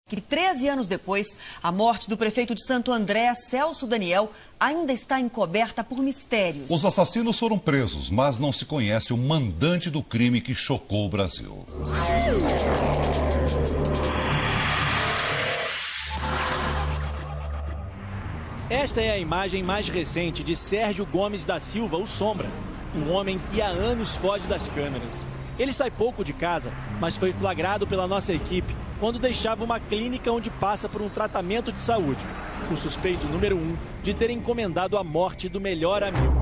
Que 13 anos depois, a morte do prefeito de Santo André, Celso Daniel, ainda está encoberta por mistérios. Os assassinos foram presos, mas não se conhece o mandante do crime que chocou o Brasil. Esta é a imagem mais recente de Sérgio Gomes da Silva, o Sombra, um homem que há anos foge das câmeras. Ele sai pouco de casa, mas foi flagrado pela nossa equipe quando deixava uma clínica onde passa por um tratamento de saúde. O suspeito número 1 de ter encomendado a morte do melhor amigo.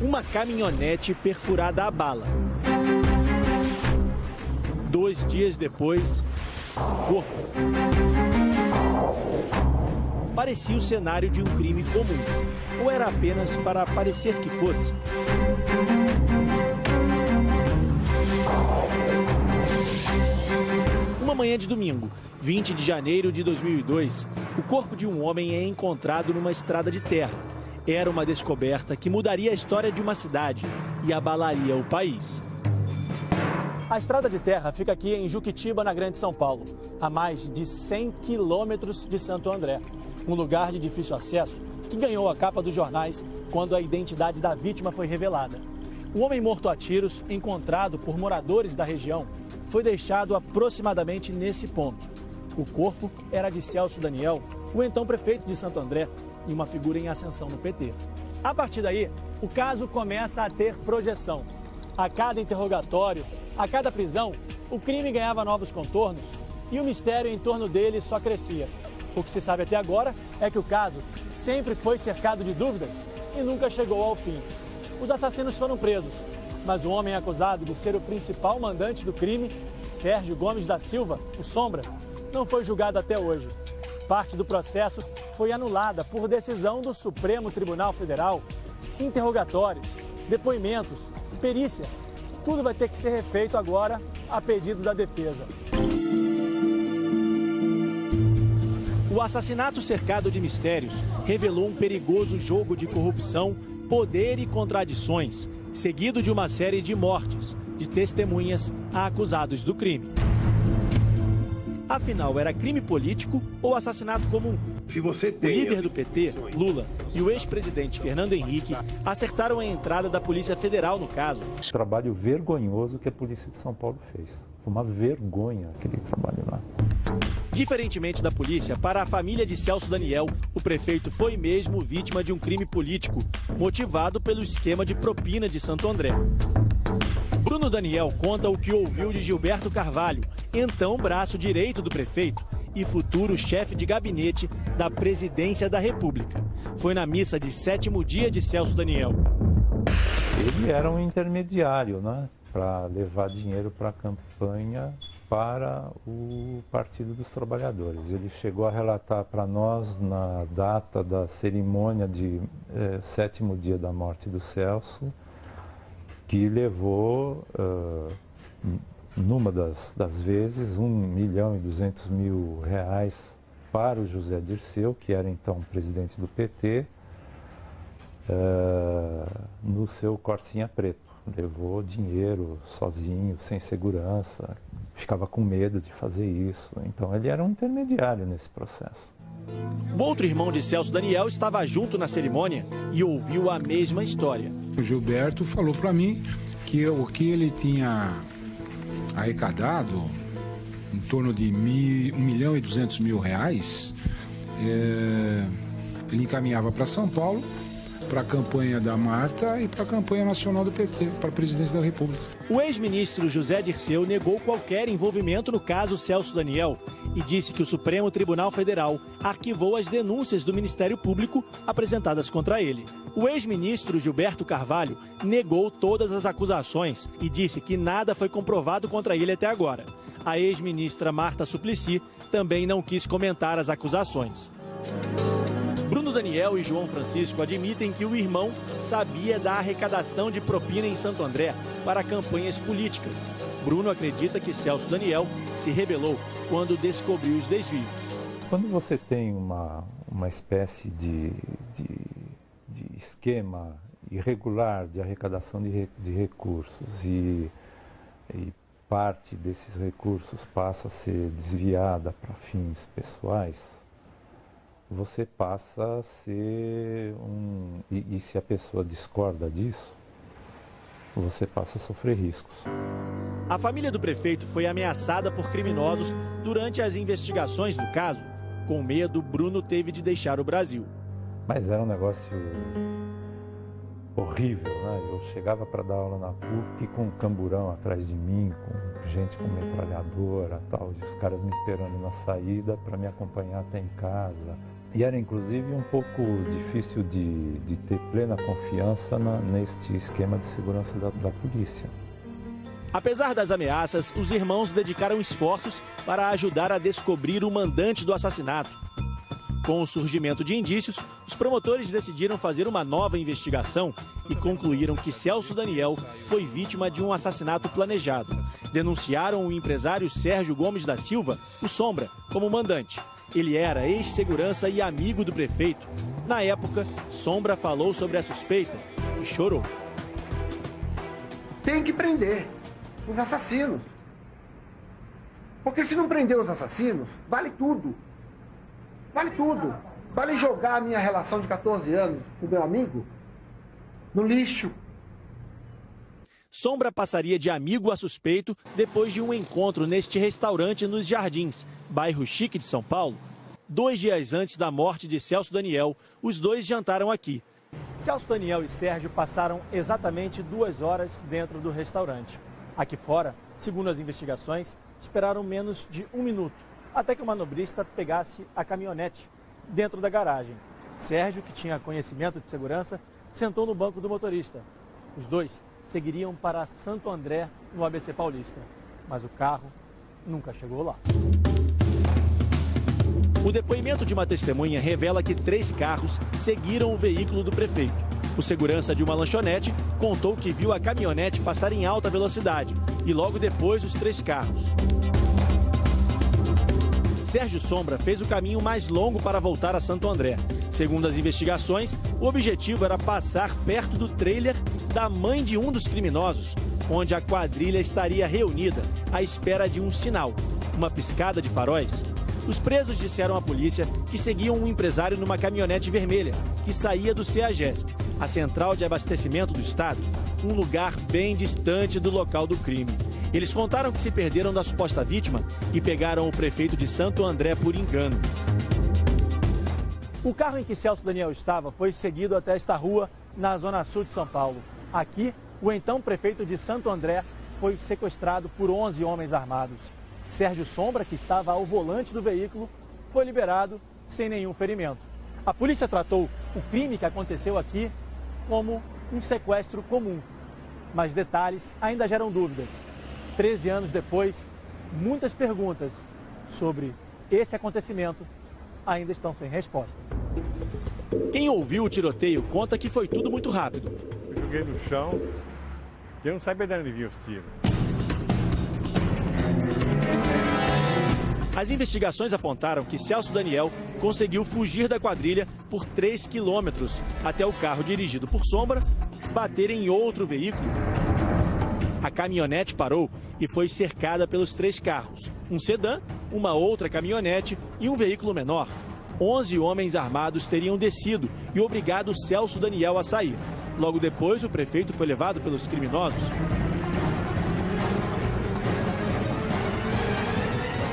Uma caminhonete perfurada a bala. 2 dias depois, corpo. Parecia o cenário de um crime comum, ou era apenas para parecer que fosse? Uma manhã de domingo, 20 de janeiro de 2002, o corpo de um homem é encontrado numa estrada de terra. Era uma descoberta que mudaria a história de uma cidade e abalaria o país. A estrada de terra fica aqui em Juquitiba, na Grande São Paulo, a mais de 100 quilômetros de Santo André. Um lugar de difícil acesso que ganhou a capa dos jornais quando a identidade da vítima foi revelada. O homem morto a tiros, encontrado por moradores da região, foi deixado aproximadamente nesse ponto. O corpo era de Celso Daniel, o então prefeito de Santo André, e uma figura em ascensão no PT. A partir daí, o caso começa a ter projeção. A cada interrogatório, a cada prisão, o crime ganhava novos contornos e o mistério em torno dele só crescia. O que se sabe até agora é que o caso sempre foi cercado de dúvidas e nunca chegou ao fim. Os assassinos foram presos, mas o homem acusado de ser o principal mandante do crime, Sérgio Gomes da Silva, o Sombra, não foi julgado até hoje. Parte do processo foi anulada por decisão do Supremo Tribunal Federal. Interrogatórios, depoimentos, perícia, tudo vai ter que ser refeito agora a pedido da defesa. O assassinato cercado de mistérios revelou um perigoso jogo de corrupção, poder e contradições, seguido de uma série de mortes de testemunhas a acusados do crime. Afinal, era crime político ou assassinato comum? Se você tem... O líder do PT, Lula, e o ex-presidente Fernando Henrique acertaram a entrada da Polícia Federal no caso. O trabalho vergonhoso que a Polícia de São Paulo fez. Foi uma vergonha aquele trabalho lá. Diferentemente da polícia, para a família de Celso Daniel, o prefeito foi mesmo vítima de um crime político, motivado pelo esquema de propina de Santo André. Bruno Daniel conta o que ouviu de Gilberto Carvalho, então braço direito do prefeito e futuro chefe de gabinete da Presidência da República. Foi na missa de 7º dia de Celso Daniel. Ele era um intermediário, né, para levar dinheiro para a campanha para o Partido dos Trabalhadores. Ele chegou a relatar para nós, na data da cerimônia de 7º dia da morte do Celso, que levou, numa das vezes, R$1.200.000 para o José Dirceu, que era então presidente do PT, no seu Corsinha preto. Levou dinheiro sozinho, sem segurança, ficava com medo de fazer isso. Então ele era um intermediário nesse processo. O outro irmão de Celso Daniel estava junto na cerimônia e ouviu a mesma história. O Gilberto falou para mim que o que ele tinha arrecadado, em torno de R$1.200.000, ele encaminhava para São Paulo, para a campanha da Marta e para a campanha nacional do PT, para a presidência da República. O ex-ministro José Dirceu negou qualquer envolvimento no caso Celso Daniel e disse que o Supremo Tribunal Federal arquivou as denúncias do Ministério Público apresentadas contra ele. O ex-ministro Gilberto Carvalho negou todas as acusações e disse que nada foi comprovado contra ele até agora. A ex-ministra Marta Suplicy também não quis comentar as acusações. Bruno Daniel e João Francisco admitem que o irmão sabia da arrecadação de propina em Santo André para campanhas políticas. Bruno acredita que Celso Daniel se rebelou quando descobriu os desvios. Quando você tem uma espécie de esquema irregular de arrecadação de recursos e parte desses recursos passa a ser desviada para fins pessoais, você passa a ser e se a pessoa discorda disso, você passa a sofrer riscos. A família do prefeito foi ameaçada por criminosos durante as investigações do caso. Com medo, Bruno teve de deixar o Brasil. Mas era um negócio horrível, né? Eu chegava para dar aula na PUC com um camburão atrás de mim, com gente com metralhadora e tal, e os caras me esperando na saída para me acompanhar até em casa. E era inclusive um pouco difícil de ter plena confiança neste esquema de segurança da polícia. Apesar das ameaças, os irmãos dedicaram esforços para ajudar a descobrir o mandante do assassinato. Com o surgimento de indícios, os promotores decidiram fazer uma nova investigação e concluíram que Celso Daniel foi vítima de um assassinato planejado. Denunciaram o empresário Sérgio Gomes da Silva, o Sombra, como mandante. Ele era ex-segurança e amigo do prefeito. Na época, Sombra falou sobre a suspeita e chorou. Tem que prender os assassinos. Porque se não prender os assassinos, vale tudo. Vale tudo. Vale jogar a minha relação de 14 anos com o meu amigo no lixo. Sombra passaria de amigo a suspeito depois de um encontro neste restaurante nos Jardins, bairro chique de São Paulo. 2 dias antes da morte de Celso Daniel, os dois jantaram aqui. Celso Daniel e Sérgio passaram exatamente 2 horas dentro do restaurante. Aqui fora, segundo as investigações, esperaram menos de 1 minuto, até que o manobrista pegasse a caminhonete dentro da garagem. Sérgio, que tinha conhecimento de segurança, sentou no banco do motorista. Os dois seguiriam para Santo André, no ABC Paulista, mas o carro nunca chegou lá. O depoimento de uma testemunha revela que 3 carros seguiram o veículo do prefeito. O segurança de uma lanchonete contou que viu a caminhonete passar em alta velocidade e logo depois os 3 carros. Sérgio Sombra fez o caminho mais longo para voltar a Santo André. Segundo as investigações, o objetivo era passar perto do trailer da mãe de um dos criminosos, onde a quadrilha estaria reunida à espera de um sinal, uma piscada de faróis. Os presos disseram à polícia que seguiam um empresário numa caminhonete vermelha, que saía do CEAGESP, a central de abastecimento do estado, um lugar bem distante do local do crime. Eles contaram que se perderam da suposta vítima e pegaram o prefeito de Santo André por engano. O carro em que Celso Daniel estava foi seguido até esta rua, na zona sul de São Paulo. Aqui, o então prefeito de Santo André foi sequestrado por 11 homens armados. Sérgio Sombra, que estava ao volante do veículo, foi liberado sem nenhum ferimento. A polícia tratou o crime que aconteceu aqui como um sequestro comum. Mas detalhes ainda geram dúvidas. 13 anos depois, muitas perguntas sobre esse acontecimento ainda estão sem respostas. Quem ouviu o tiroteio conta que foi tudo muito rápido. Eu joguei no chão e eu não sabia de onde vinham os tiros. As investigações apontaram que Celso Daniel conseguiu fugir da quadrilha por 3 quilômetros até o carro dirigido por Sombra bater em outro veículo. A caminhonete parou e foi cercada pelos 3 carros, um sedã, uma outra caminhonete e um veículo menor. 11 homens armados teriam descido e obrigado Celso Daniel a sair. Logo depois, o prefeito foi levado pelos criminosos.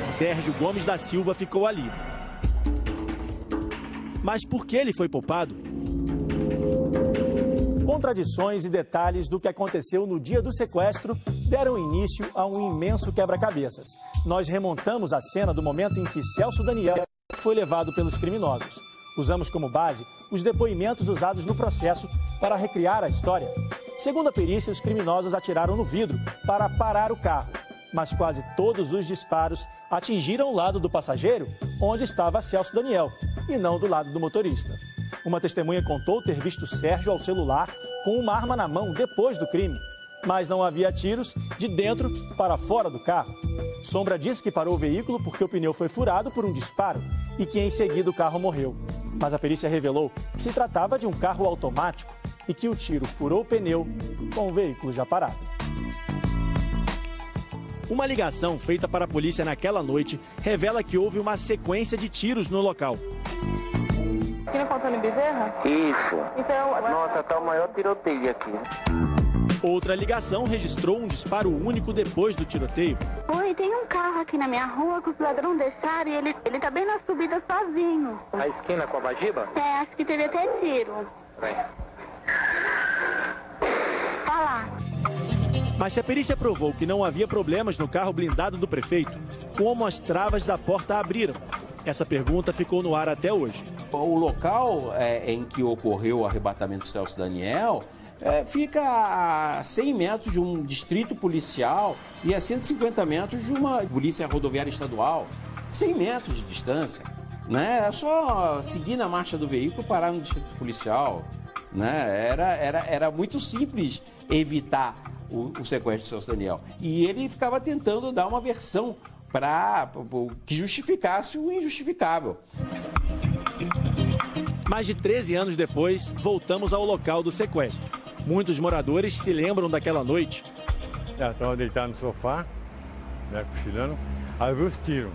Sérgio Gomes da Silva ficou ali. Mas por que ele foi poupado? Contradições e detalhes do que aconteceu no dia do sequestro deram início a um imenso quebra-cabeças. Nós remontamos a cena do momento em que Celso Daniel foi levado pelos criminosos. Usamos como base os depoimentos usados no processo para recriar a história. Segundo a perícia, os criminosos atiraram no vidro para parar o carro, mas quase todos os disparos atingiram o lado do passageiro, onde estava Celso Daniel, e não do lado do motorista. Uma testemunha contou ter visto Sérgio ao celular com uma arma na mão depois do crime, mas não havia tiros de dentro para fora do carro. Sombra disse que parou o veículo porque o pneu foi furado por um disparo e que em seguida o carro morreu. Mas a perícia revelou que se tratava de um carro automático e que o tiro furou o pneu com o veículo já parado. Uma ligação feita para a polícia naquela noite revela que houve uma sequência de tiros no local. Aqui na Fontana Bezerra? Isso. Então, nossa, tá o maior tiroteio aqui. Outra ligação registrou um disparo único depois do tiroteio. Oi, tem um carro aqui na minha rua que os ladrões deixaram e ele tá bem na subida sozinho. A esquina com a Bajiba? É, acho que teve até tiro. Vem. Tá lá. Mas se a perícia provou que não havia problemas no carro blindado do prefeito, como as travas da porta abriram? Essa pergunta ficou no ar até hoje. O local em que ocorreu o arrebatamento do Celso Daniel fica a 100 metros de um distrito policial e a 150 metros de uma polícia rodoviária estadual. 100 metros de distância. Né? É só seguir na marcha do veículo e parar no distrito policial. Né? Era muito simples evitar o sequestro de Celso Daniel. E ele ficava tentando dar uma versão que justificasse o injustificável. Mais de 13 anos depois, voltamos ao local do sequestro. Muitos moradores se lembram daquela noite. Eu estava deitado no sofá, né, cochilando, aí eu vi os tiros.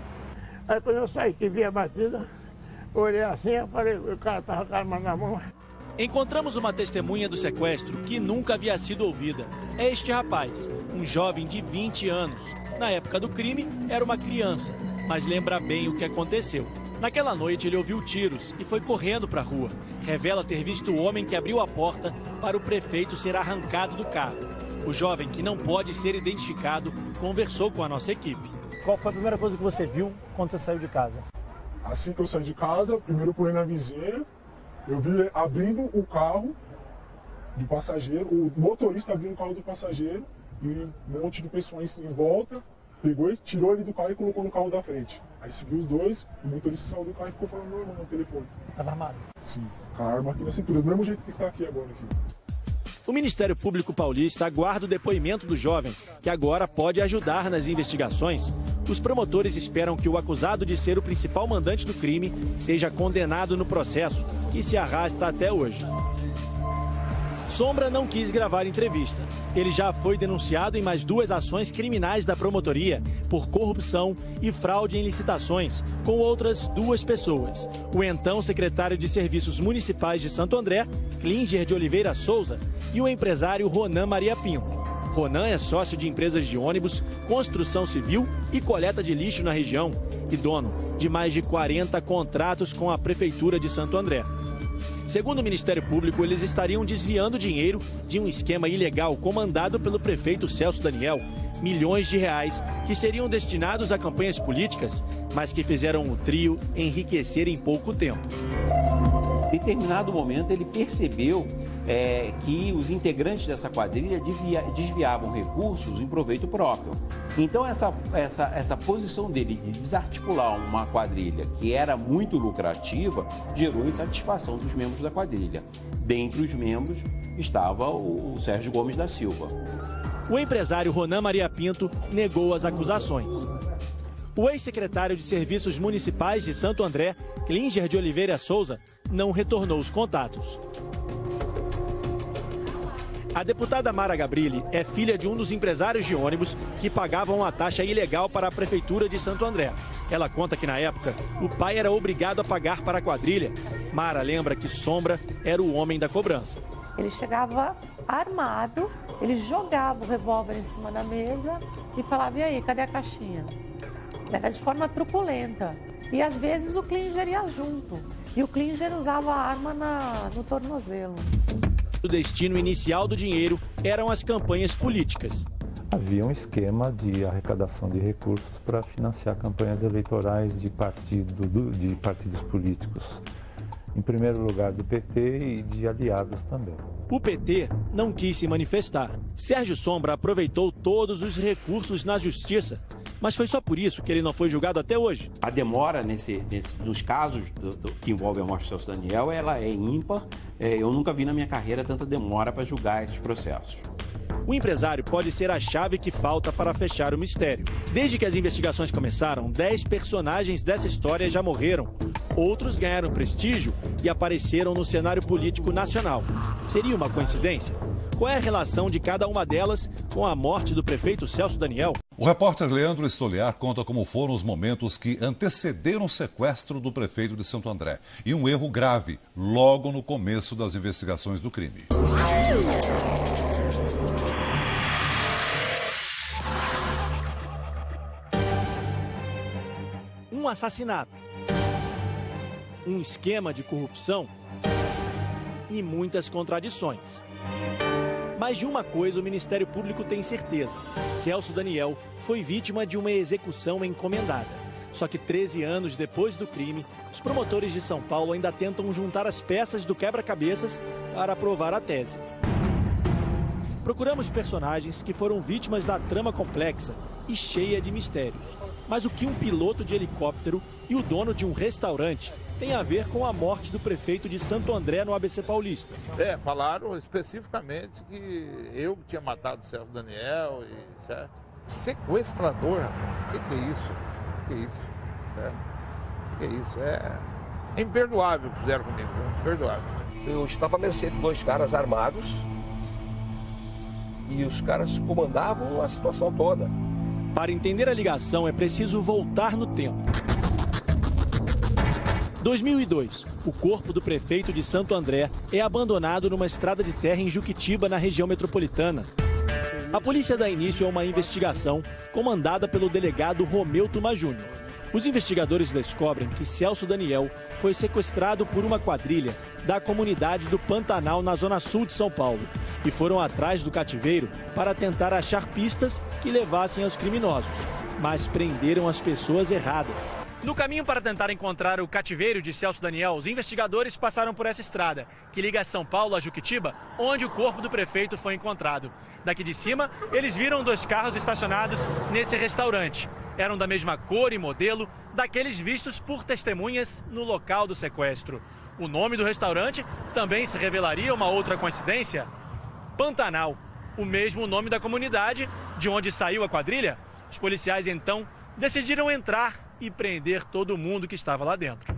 Aí quando eu saí que vi a batida, olhei assim, eu falei, o cara estava com a arma na mão. Encontramos uma testemunha do sequestro que nunca havia sido ouvida. É este rapaz, um jovem de 20 anos. Na época do crime, era uma criança, mas lembra bem o que aconteceu. Naquela noite, ele ouviu tiros e foi correndo para a rua. Revela ter visto o homem que abriu a porta para o prefeito ser arrancado do carro. O jovem, que não pode ser identificado, conversou com a nossa equipe. Qual foi a primeira coisa que você viu quando você saiu de casa? Assim que eu saí de casa, primeiro eu pulei na vizinha, eu vi abrindo o carro do passageiro, o motorista abrindo o carro do passageiro e um monte de pessoas em volta, pegou e tirou ele do carro e colocou no carro da frente. Aí seguiu os dois, o motorista saiu do carro e ficou falando normal no telefone. Estava armado? Sim, com a arma aqui na cintura, do mesmo jeito que está aqui agora. O Ministério Público Paulista aguarda o depoimento do jovem, que agora pode ajudar nas investigações. Os promotores esperam que o acusado de ser o principal mandante do crime seja condenado no processo, que se arrasta até hoje. Sombra não quis gravar entrevista. Ele já foi denunciado em mais 2 ações criminais da promotoria por corrupção e fraude em licitações, com outras 2 pessoas. O então secretário de Serviços Municipais de Santo André, Klinger de Oliveira Souza, e o empresário Ronan Maria Pinto. Ronan é sócio de empresas de ônibus, construção civil e coleta de lixo na região e dono de mais de 40 contratos com a Prefeitura de Santo André. Segundo o Ministério Público, eles estariam desviando dinheiro de um esquema ilegal comandado pelo prefeito Celso Daniel, milhões de reais que seriam destinados a campanhas políticas, mas que fizeram o trio enriquecer em pouco tempo. Em determinado momento, ele percebeu que os integrantes dessa quadrilha desviavam recursos em proveito próprio. Então, essa posição dele de desarticular uma quadrilha que era muito lucrativa gerou insatisfação dos membros da quadrilha. Dentre os membros estava o Sérgio Gomes da Silva. O empresário Ronan Maria Pinto negou as acusações. O ex-secretário de Serviços Municipais de Santo André, Klinger de Oliveira Souza, não retornou os contatos. A deputada Mara Gabrilli é filha de um dos empresários de ônibus que pagavam uma taxa ilegal para a Prefeitura de Santo André. Ela conta que, na época, o pai era obrigado a pagar para a quadrilha. Mara lembra que Sombra era o homem da cobrança. Ele chegava armado, ele jogava o revólver em cima da mesa e falava, e aí, cadê a caixinha? Era de forma truculenta. E, às vezes, o Klinger ia junto. E o Klinger usava a arma no tornozelo. O destino inicial do dinheiro eram as campanhas políticas. Havia um esquema de arrecadação de recursos para financiar campanhas eleitorais de partidos políticos. Em primeiro lugar do PT e de aliados também. O PT não quis se manifestar. Sérgio Sombra aproveitou todos os recursos na justiça. Mas foi só por isso que ele não foi julgado até hoje. A demora nos casos que envolvem a morte de Celso Daniel, ela é ímpar. Eu nunca vi na minha carreira tanta demora para julgar esses processos. O empresário pode ser a chave que falta para fechar o mistério. Desde que as investigações começaram, 10 personagens dessa história já morreram. Outros ganharam prestígio e apareceram no cenário político nacional. Seria uma coincidência? Qual é a relação de cada uma delas com a morte do prefeito Celso Daniel? O repórter Leandro Stoliar conta como foram os momentos que antecederam o sequestro do prefeito de Santo André e um erro grave logo no começo das investigações do crime. Um assassinato, um esquema de corrupção e muitas contradições. Mas de uma coisa o Ministério Público tem certeza: Celso Daniel foi vítima de uma execução encomendada. Só que 13 anos depois do crime, os promotores de São Paulo ainda tentam juntar as peças do quebra-cabeças para provar a tese. Procuramos personagens que foram vítimas da trama complexa e cheia de mistérios. Mas o que um piloto de helicóptero e o dono de um restaurante tem a ver com a morte do prefeito de Santo André no ABC Paulista? Falaram especificamente que eu tinha matado o Celso Daniel e certo? Sequestrador, o que é isso? O que é isso? É imperdoável o que fizeram comigo, imperdoável. Eu estava à mercê de dois caras armados e os caras comandavam a situação toda. Para entender a ligação é preciso voltar no tempo. 2002, o corpo do prefeito de Santo André é abandonado numa estrada de terra em Juquitiba, na região metropolitana. A polícia dá início a uma investigação comandada pelo delegado Romeu Tuma Júnior. Os investigadores descobrem que Celso Daniel foi sequestrado por uma quadrilha da comunidade do Pantanal, na zona sul de São Paulo, e foram atrás do cativeiro para tentar achar pistas que levassem aos criminosos, mas prenderam as pessoas erradas. No caminho para tentar encontrar o cativeiro de Celso Daniel, os investigadores passaram por essa estrada, que liga São Paulo a Juquitiba, onde o corpo do prefeito foi encontrado. Daqui de cima, eles viram dois carros estacionados nesse restaurante. Eram da mesma cor e modelo daqueles vistos por testemunhas no local do sequestro. O nome do restaurante também se revelaria uma outra coincidência: Pantanal, o mesmo nome da comunidade de onde saiu a quadrilha. Os policiais então decidiram entrar e prender todo mundo que estava lá dentro.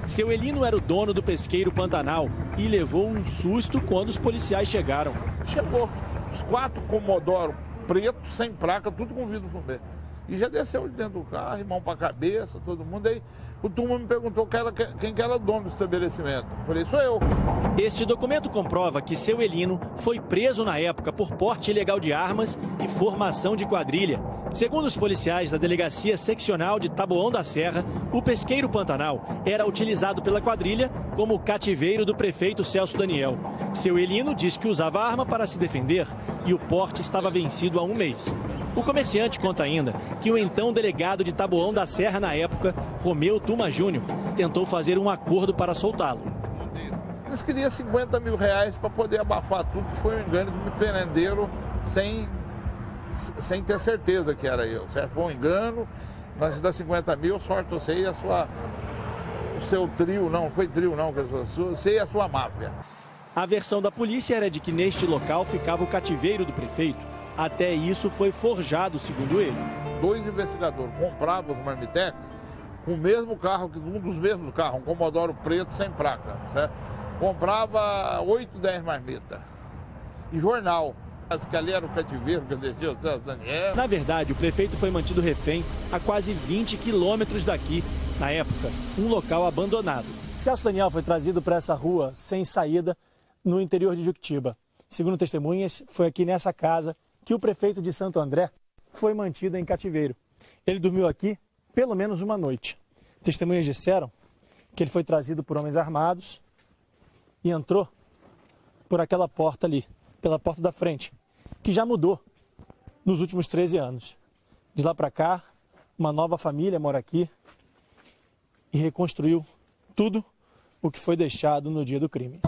Seu Elino era o dono do pesqueiro Pantanal e levou um susto quando os policiais chegaram. Chegou os 4 Commodoro pretos, sem placa, tudo com vidro fumê. E já desceu de dentro do carro, mão para a cabeça, todo mundo. Aí o turma me perguntou quem que era o dono do estabelecimento. Eu falei, sou eu. Este documento comprova que seu Elino foi preso na época por porte ilegal de armas e formação de quadrilha. Segundo os policiais da Delegacia Seccional de Taboão da Serra, o pesqueiro Pantanal era utilizado pela quadrilha como cativeiro do prefeito Celso Daniel. Seu Elino diz que usava a arma para se defender e o porte estava vencido há um mês. O comerciante conta ainda que o então delegado de Taboão da Serra na época, Romeu Tuma Júnior, tentou fazer um acordo para soltá-lo. Eles queriam 50 mil reais para poder abafar tudo, que foi um engano, que me prenderam sem ter certeza que era eu, certo? Foi um engano, nós dá 50 mil, sorte você e o seu trio, não foi trio não, você e a sua máfia. A versão da polícia era de que neste local ficava o cativeiro do prefeito. Até isso foi forjado, segundo ele. 2 investigadores compravam os Marmitex com o mesmo carro, um dos mesmos carros, um Commodoro preto sem placa, certo? Comprava 8, 10 marmitas. E jornal. Que ali era o cativeiro que eu deixei o Celso Daniel. Na verdade, o prefeito foi mantido refém a quase 20 quilômetros daqui. Na época, um local abandonado. Celso Daniel foi trazido para essa rua sem saída no interior de Juquitiba. Segundo testemunhas, foi aqui nessa casa que o prefeito de Santo André foi mantido em cativeiro. Ele dormiu aqui pelo menos uma noite. Testemunhas disseram que ele foi trazido por homens armados e entrou por aquela porta ali, pela porta da frente, que já mudou nos últimos 13 anos. De lá para cá, uma nova família mora aqui e reconstruiu tudo o que foi deixado no dia do crime.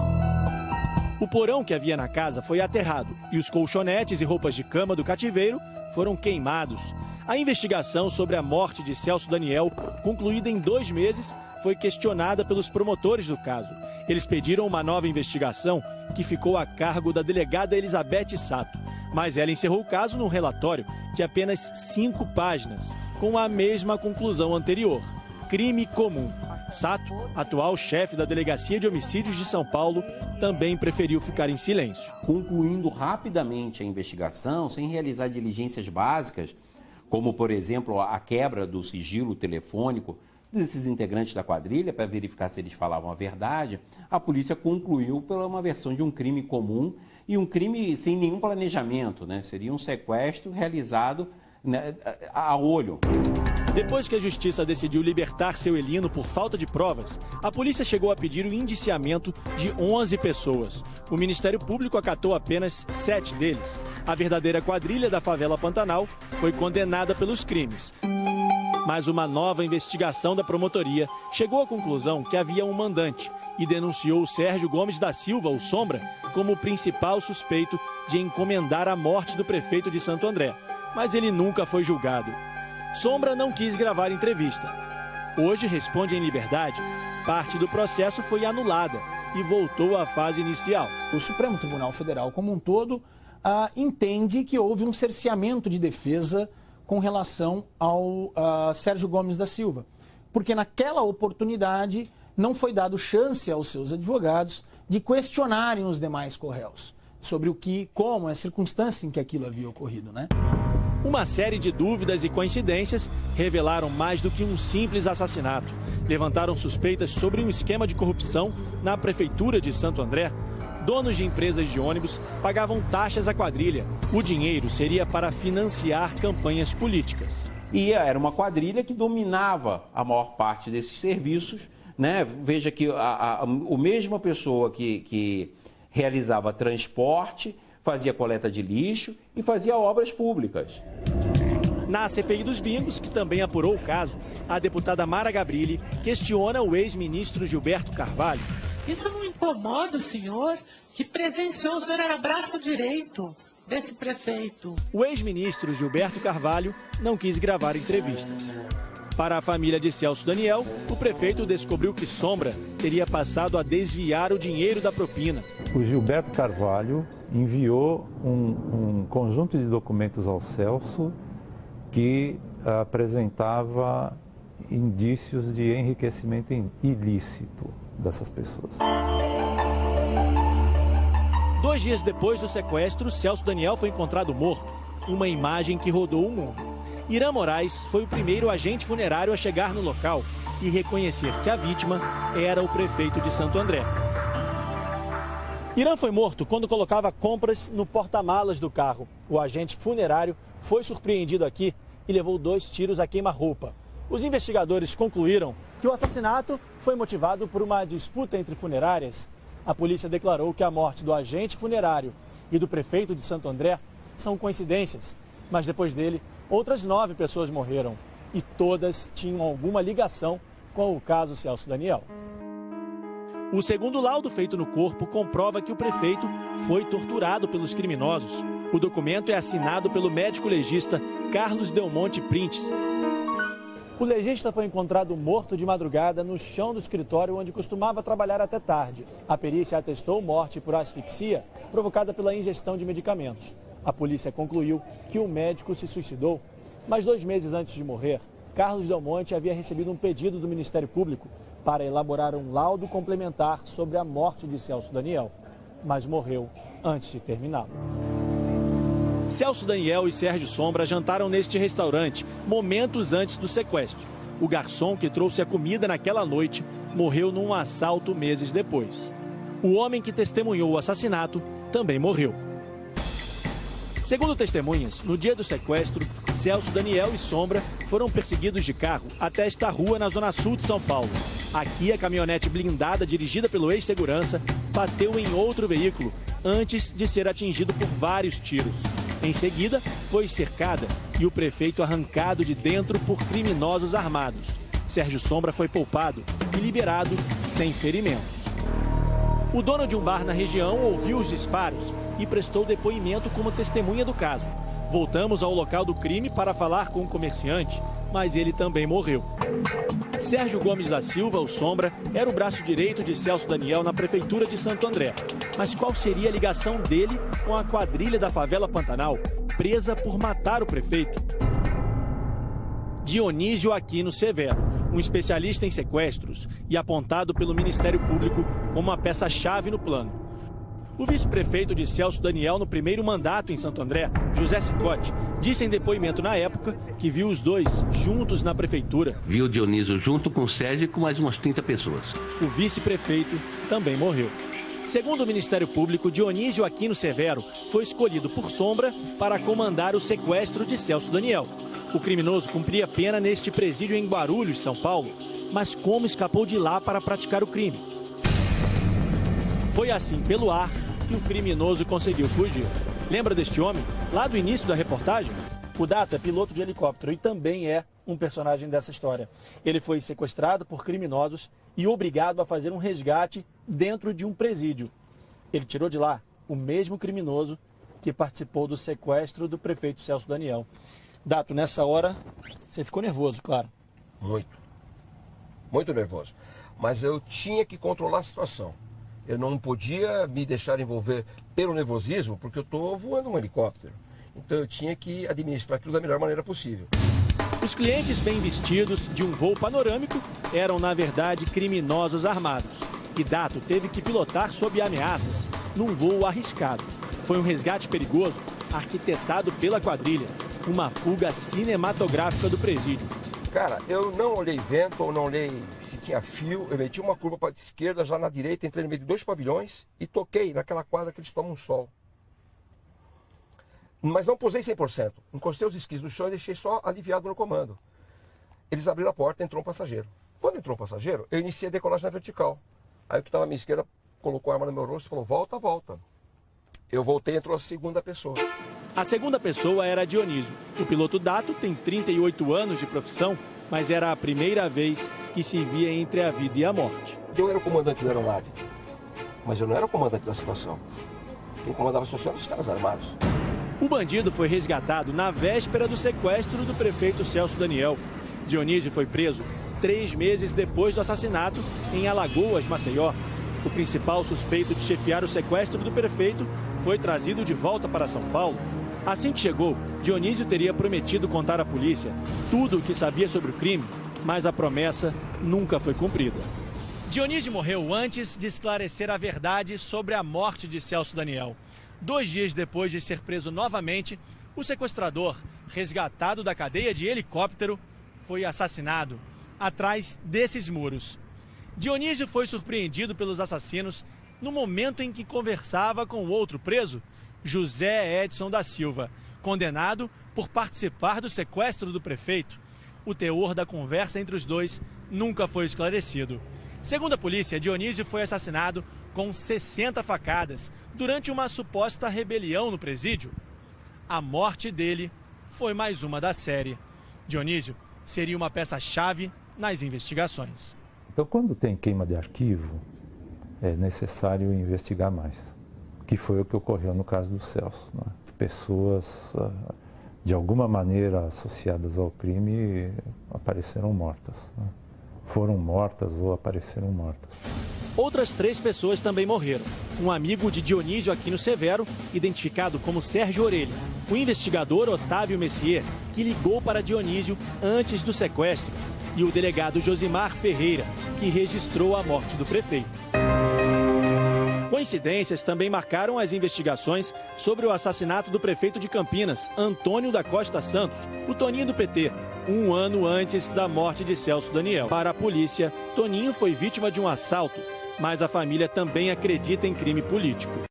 O porão que havia na casa foi aterrado e os colchonetes e roupas de cama do cativeiro foram queimados. A investigação sobre a morte de Celso Daniel, concluída em 2 meses, foi questionada pelos promotores do caso. Eles pediram uma nova investigação que ficou a cargo da delegada Elizabeth Sato. Mas ela encerrou o caso num relatório de apenas 5 páginas, com a mesma conclusão anterior: crime comum. Sato, atual chefe da Delegacia de Homicídios de São Paulo, também preferiu ficar em silêncio. Concluindo rapidamente a investigação, sem realizar diligências básicas, como, por exemplo, a quebra do sigilo telefônico desses integrantes da quadrilha, para verificar se eles falavam a verdade, a polícia concluiu pela uma versão de um crime comum e um crime sem nenhum planejamento, né? Seria um sequestro realizado, né, a olho. Depois que a justiça decidiu libertar seu Elino por falta de provas, a polícia chegou a pedir o indiciamento de 11 pessoas. O Ministério Público acatou apenas 7 deles. A verdadeira quadrilha da favela Pantanal foi condenada pelos crimes. Mas uma nova investigação da promotoria chegou à conclusão que havia um mandante e denunciou Sérgio Gomes da Silva, o Sombra, como o principal suspeito de encomendar a morte do prefeito de Santo André. Mas ele nunca foi julgado. Sombra não quis gravar entrevista. Hoje responde em liberdade. Parte do processo foi anulada e voltou à fase inicial. O Supremo Tribunal Federal, como um todo, entende que houve um cerceamento de defesa com relação ao Sérgio Gomes da Silva. Porque naquela oportunidade não foi dado chance aos seus advogados de questionarem os demais corréus sobre o que, como, a circunstância em que aquilo havia ocorrido, né? Uma série de dúvidas e coincidências revelaram mais do que um simples assassinato. Levantaram suspeitas sobre um esquema de corrupção na prefeitura de Santo André. Donos de empresas de ônibus pagavam taxas à quadrilha. O dinheiro seria para financiar campanhas políticas. E era uma quadrilha que dominava a maior parte desses serviços, né? Veja que a mesma pessoa que realizava transporte, fazia coleta de lixo e fazia obras públicas. Na CPI dos bingos, que também apurou o caso, a deputada Mara Gabrilli questiona o ex-ministro Gilberto Carvalho. Isso não incomoda o senhor, que presenciou, o senhor era braço direito desse prefeito. O ex-ministro Gilberto Carvalho não quis gravar entrevista. Para a família de Celso Daniel, o prefeito descobriu que Sombra teria passado a desviar o dinheiro da propina. O Gilberto Carvalho enviou um conjunto de documentos ao Celso que apresentava indícios de enriquecimento ilícito dessas pessoas. 2 dias depois do sequestro, Celso Daniel foi encontrado morto. Uma imagem que rodou o mundo. Irã Moraes foi o primeiro agente funerário a chegar no local e reconhecer que a vítima era o prefeito de Santo André. Irã foi morto quando colocava compras no porta-malas do carro. O agente funerário foi surpreendido aqui e levou 2 tiros a queima-roupa. Os investigadores concluíram que o assassinato foi motivado por uma disputa entre funerárias. A polícia declarou que a morte do agente funerário e do prefeito de Santo André são coincidências, mas depois dele, outras 9 pessoas morreram e todas tinham alguma ligação com o caso Celso Daniel. O segundo laudo feito no corpo comprova que o prefeito foi torturado pelos criminosos. O documento é assinado pelo médico legista Carlos Delmonte Printes. O legista foi encontrado morto de madrugada no chão do escritório onde costumava trabalhar até tarde. A perícia atestou morte por asfixia provocada pela ingestão de medicamentos. A polícia concluiu que o médico se suicidou, mas 2 meses antes de morrer, Carlos Delmonte havia recebido um pedido do Ministério Público para elaborar um laudo complementar sobre a morte de Celso Daniel, mas morreu antes de terminá-lo. Celso Daniel e Sérgio Sombra jantaram neste restaurante momentos antes do sequestro. O garçom que trouxe a comida naquela noite morreu num assalto meses depois. O homem que testemunhou o assassinato também morreu. Segundo testemunhas, no dia do sequestro, Celso Daniel e Sombra foram perseguidos de carro até esta rua na zona sul de São Paulo. Aqui, a caminhonete blindada dirigida pelo ex-segurança bateu em outro veículo antes de ser atingido por vários tiros. Em seguida, foi cercada e o prefeito arrancado de dentro por criminosos armados. Sérgio Sombra foi poupado e liberado sem ferimentos. O dono de um bar na região ouviu os disparos e prestou depoimento como testemunha do caso. Voltamos ao local do crime para falar com o comerciante, mas ele também morreu. Sérgio Gomes da Silva, o Sombra, era o braço direito de Celso Daniel na prefeitura de Santo André. Mas qual seria a ligação dele com a quadrilha da favela Pantanal, presa por matar o prefeito? Dionísio Aquino Severo, um especialista em sequestros e apontado pelo Ministério Público como uma peça-chave no plano. O vice-prefeito de Celso Daniel no primeiro mandato em Santo André, José Cicotti, disse em depoimento na época que viu os dois juntos na prefeitura. Viu o Dionísio junto com o Sérgio e com mais umas 30 pessoas. O vice-prefeito também morreu. Segundo o Ministério Público, Dionísio Aquino Severo foi escolhido por Sombra para comandar o sequestro de Celso Daniel. O criminoso cumpria pena neste presídio em Guarulhos, São Paulo. Mas como escapou de lá para praticar o crime? Foi assim, pelo ar, que o criminoso conseguiu fugir. Lembra deste homem? Lá do início da reportagem? O Dato é piloto de helicóptero e também é um personagem dessa história. Ele foi sequestrado por criminosos e obrigado a fazer um resgate dentro de um presídio. Ele tirou de lá o mesmo criminoso que participou do sequestro do prefeito Celso Daniel. Dato, nessa hora, você ficou nervoso, claro. Muito nervoso. Mas eu tinha que controlar a situação. Eu não podia me deixar envolver pelo nervosismo, porque eu estou voando um helicóptero. Então eu tinha que administrar aquilo da melhor maneira possível. Os clientes bem vestidos de um voo panorâmico eram, na verdade, criminosos armados. E Dato teve que pilotar sob ameaças, num voo arriscado. Foi um resgate perigoso, arquitetado pela quadrilha. Uma fuga cinematográfica do presídio. Cara, eu não olhei vento, ou não olhei se tinha fio. Eu meti uma curva para a esquerda, já na direita, entrei no meio de 2 pavilhões e toquei naquela quadra que eles tomam sol. Mas não posei 100%. Encostei os esquis no chão e deixei só aliviado no comando. Eles abriram a porta e entrou um passageiro. Quando entrou um passageiro, eu iniciei a decolagem na vertical. Aí o que estava à minha esquerda colocou a arma no meu rosto e falou, volta, volta. Eu voltei e entrou a segunda pessoa. A segunda pessoa era Dionísio. O piloto Dato tem 38 anos de profissão, mas era a primeira vez que se via entre a vida e a morte. Eu era o comandante da aeronave, mas eu não era o comandante da situação. Quem comandava a situação eram os caras armados. O bandido foi resgatado na véspera do sequestro do prefeito Celso Daniel. Dionísio foi preso 3 meses depois do assassinato em Alagoas, Maceió. O principal suspeito de chefiar o sequestro do prefeito foi trazido de volta para São Paulo. Assim que chegou, Dionísio teria prometido contar à polícia tudo o que sabia sobre o crime, mas a promessa nunca foi cumprida. Dionísio morreu antes de esclarecer a verdade sobre a morte de Celso Daniel. 2 dias depois de ser preso novamente, o sequestrador, resgatado da cadeia de helicóptero, foi assassinado atrás desses muros. Dionísio foi surpreendido pelos assassinos no momento em que conversava com o outro preso, José Edson da Silva, condenado por participar do sequestro do prefeito. O teor da conversa entre os dois nunca foi esclarecido. Segundo a polícia, Dionísio foi assassinado com 60 facadas durante uma suposta rebelião no presídio. A morte dele foi mais uma da série. Dionísio seria uma peça-chave nas investigações. Então, quando tem queima de arquivo, é necessário investigar mais, que foi o que ocorreu no caso do Celso, né? Pessoas, de alguma maneira associadas ao crime, apareceram mortas, né? Foram mortas ou apareceram mortas. Outras 3 pessoas também morreram. Um amigo de Dionísio Aquino Severo, identificado como Sérgio Orelha. O investigador Otávio Messier, que ligou para Dionísio antes do sequestro. E o delegado Josimar Ferreira, que registrou a morte do prefeito. Coincidências também marcaram as investigações sobre o assassinato do prefeito de Campinas, Antônio da Costa Santos, o Toninho do PT, 1 ano antes da morte de Celso Daniel. Para a polícia, Toninho foi vítima de um assalto, mas a família também acredita em crime político.